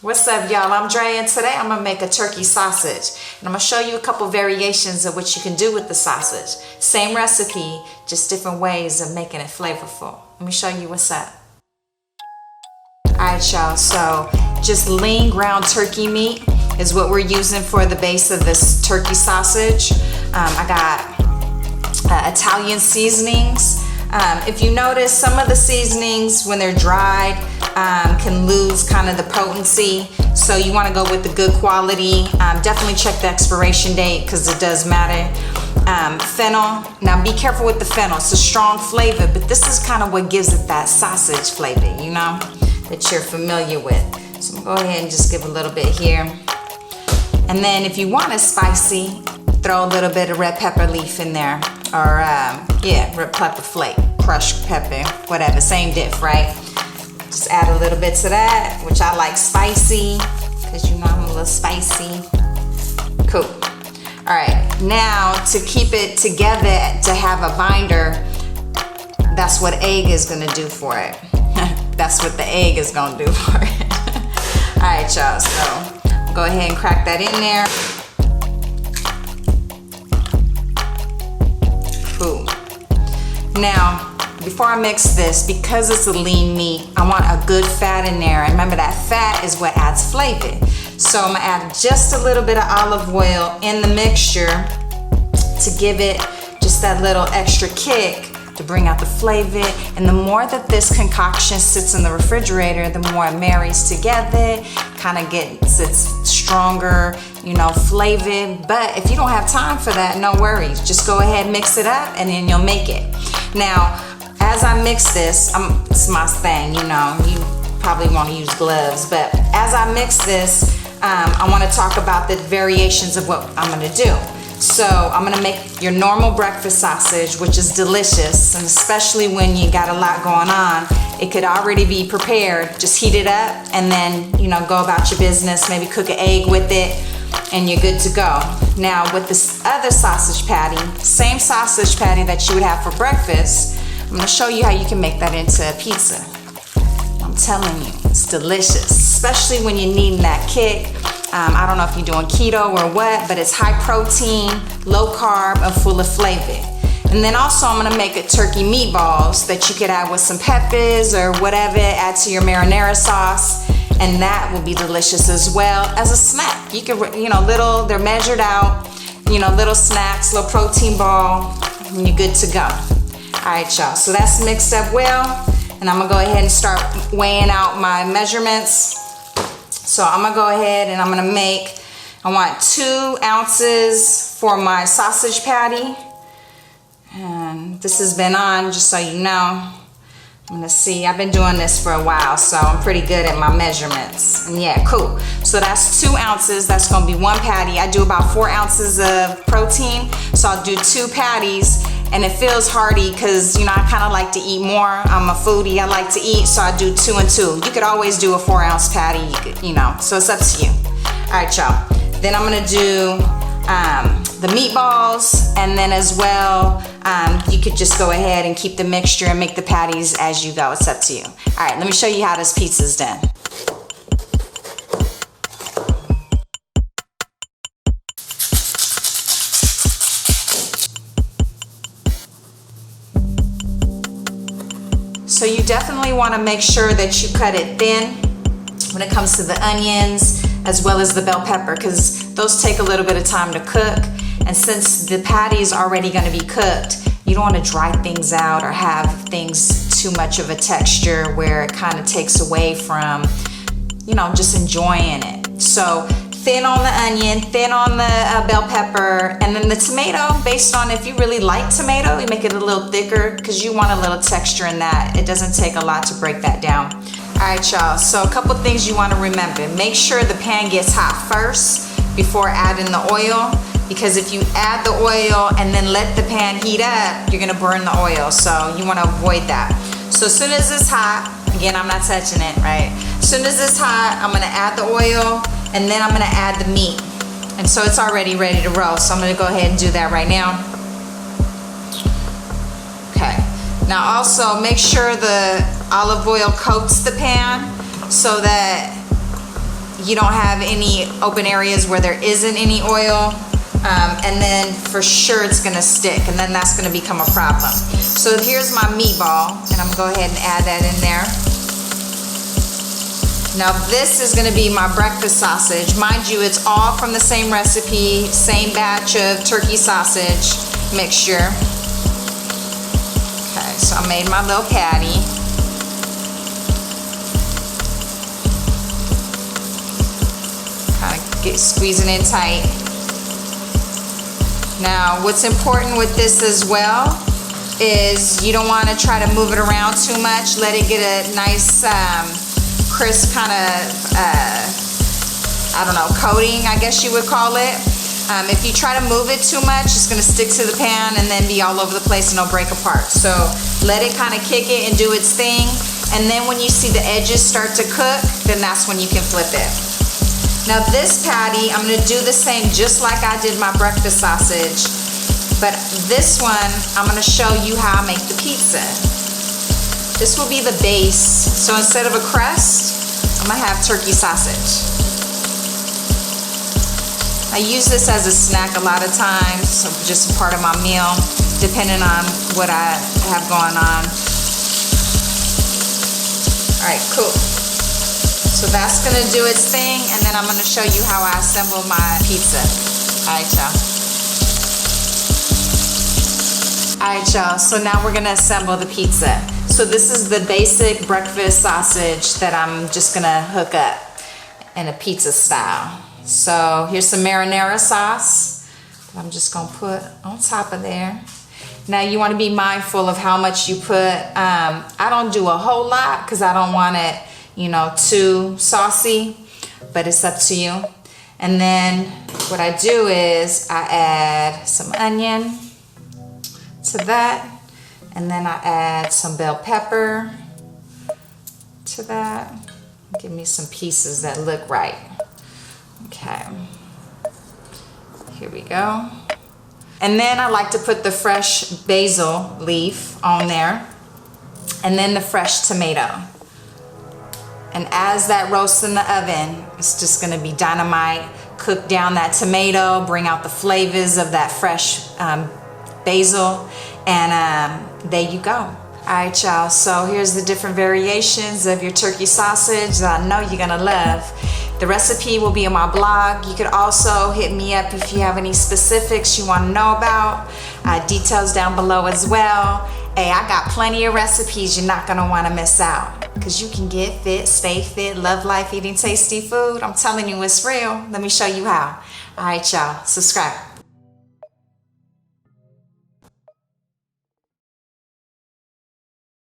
What's up, y'all? I'm Dre, and today I'm gonna make a turkey sausage, and I'm gonna show you a couple variations of what you can do with the sausage. Same recipe, just different ways of making it flavorful. Let me show you what's up. Alright, y'all, so just lean ground turkey meat is what we're using for the base of this turkey sausage. I got Italian seasonings. If you notice, some of the seasonings, when they're dried, can lose kind of the potency. So you want to go with the good quality. Definitely check the expiration date because it does matter. Fennel. Now be careful with the fennel. It's a strong flavor, but this is kind of what gives it that sausage flavor, you know, that you're familiar with. So I'm gonna go ahead and just give a little bit here. And then if you want it spicy, throw a little bit of red pepper leaf in there. Or red pepper flake, crushed pepper, whatever, same diff, right? Just add a little bit to that, which I like spicy, because you know I'm a little spicy. Cool. All right, now to keep it together, to have a binder, that's what egg is gonna do for it. That's what the egg is gonna do for it. All right, y'all, so go ahead and crack that in there. Cool. Now, before I mix this, because it's a lean meat, I want a good fat in there. And remember, that fat is what adds flavor. So I'm gonna add just a little bit of olive oil in the mixture to give it just that little extra kick to bring out the flavor. And the more that this concoction sits in the refrigerator, the more it marries together, kind of gets its stronger, you know, flavor. But if you don't have time for that, no worries. Just go ahead, mix it up, and then you'll make it. Now, as I mix this, it's my thing, you know, you probably want to use gloves, but as I mix this, I want to talk about the variations of what I'm going to do. So I'm going to make your normal breakfast sausage, which is delicious, and especially when you got a lot going on, it could already be prepared. Just heat it up and then, you know, go about your business, maybe cook an egg with it, and you're good to go. Now with this other sausage patty, same sausage patty that you would have for breakfast, I'm gonna show you how you can make that into a pizza. I'm telling you, it's delicious, especially when you're needing that kick. I don't know if you're doing keto or what, but it's high protein, low carb, and full of flavor. And then also I'm gonna make a turkey meatballs that you could add with some peppers or whatever, add to your marinara sauce, and that will be delicious as well as a snack. You can, you know, they're measured out, you know, little snacks, little protein ball, and you're good to go. All right, y'all, so that's mixed up well, and I'm gonna go ahead and start weighing out my measurements. So I'm gonna go ahead and I'm gonna I want 2 ounces for my sausage patty. And this has been on, just so you know. I'm gonna see, I've been doing this for a while, so I'm pretty good at my measurements. And yeah, cool. So that's 2 ounces, that's gonna be 1 patty. I do about 4 ounces of protein, so I'll do 2 patties. And it feels hearty because, you know, I kind of like to eat more. I'm a foodie, I like to eat, so I do 2 and 2. You could always do a 4-ounce patty, you know, so it's up to you. All right, y'all. Then I'm gonna do the meatballs, and then as well, you could just go ahead and keep the mixture and make the patties as you go. It's up to you. All right, let me show you how this pizza's done. So you definitely want to make sure that you cut it thin when it comes to the onions as well as the bell pepper, because those take a little bit of time to cook. And since the patty is already going to be cooked, you don't want to dry things out or have things too much of a texture where it kind of takes away from, you know, just enjoying it. So thin on the onion, thin on the bell pepper, and then the tomato, based on if you really like tomato, you make it a little thicker because you want a little texture in that. It doesn't take a lot to break that down. All right, y'all, so a couple things you want to remember. Make sure the pan gets hot first before adding the oil, because if you add the oil and then let the pan heat up, you're gonna burn the oil, so you want to avoid that. So as soon as it's hot, again, I'm not touching it, right? As soon as it's hot, I'm gonna add the oil, and then I'm gonna add the meat. And so it's already ready to roll, so I'm gonna go ahead and do that right now. Okay, now also make sure the olive oil coats the pan so that you don't have any open areas where there isn't any oil. And then for sure it's gonna stick, and then that's gonna become a problem. So here's my meatball, and I'm gonna go ahead and add that in there. Now this is gonna be my breakfast sausage. Mind you, it's all from the same recipe, same batch of turkey sausage mixture. Okay, so I made my little patty. Kind of squeezing it tight. Now, what's important with this as well is you don't want to try to move it around too much. Let it get a nice crisp kind of, I don't know, coating, I guess you would call it. If you try to move it too much, it's going to stick to the pan and then be all over the place and it'll break apart. So let it kind of kick it and do its thing. And then when you see the edges start to cook, then that's when you can flip it. Now this patty, I'm gonna do the same just like I did my breakfast sausage, but this one, I'm gonna show you how I make the pizza. This will be the base. So instead of a crust, I'm gonna have turkey sausage. I use this as a snack a lot of times, so just part of my meal, depending on what I have going on. All right, cool. So that's gonna do its thing, and then I'm gonna show you how I assemble my pizza. All right, y'all. All right, y'all, so now we're gonna assemble the pizza. So this is the basic breakfast sausage that I'm just gonna hook up in a pizza style. So here's some marinara sauce that I'm just gonna put on top of there. Now you wanna be mindful of how much you put. I don't do a whole lot because I don't want it, you know, too saucy, but it's up to you. And then what I do is I add some onion to that, and then I add some bell pepper to that. Give me some pieces that look right. Okay, here we go. And then I like to put the fresh basil leaf on there, and then the fresh tomato. And as that roasts in the oven, it's just gonna be dynamite. Cook down that tomato, bring out the flavors of that fresh basil, and there you go. All right, y'all, so here's the different variations of your turkey sausage that I know you're gonna love. The recipe will be on my blog. You could also hit me up if you have any specifics you wanna know about. Details down below as well. Hey, I got plenty of recipes you're not gonna wanna miss out, because you can get fit, stay fit, love life, eating tasty food. I'm telling you, it's real. Let me show you how. All right, y'all, subscribe.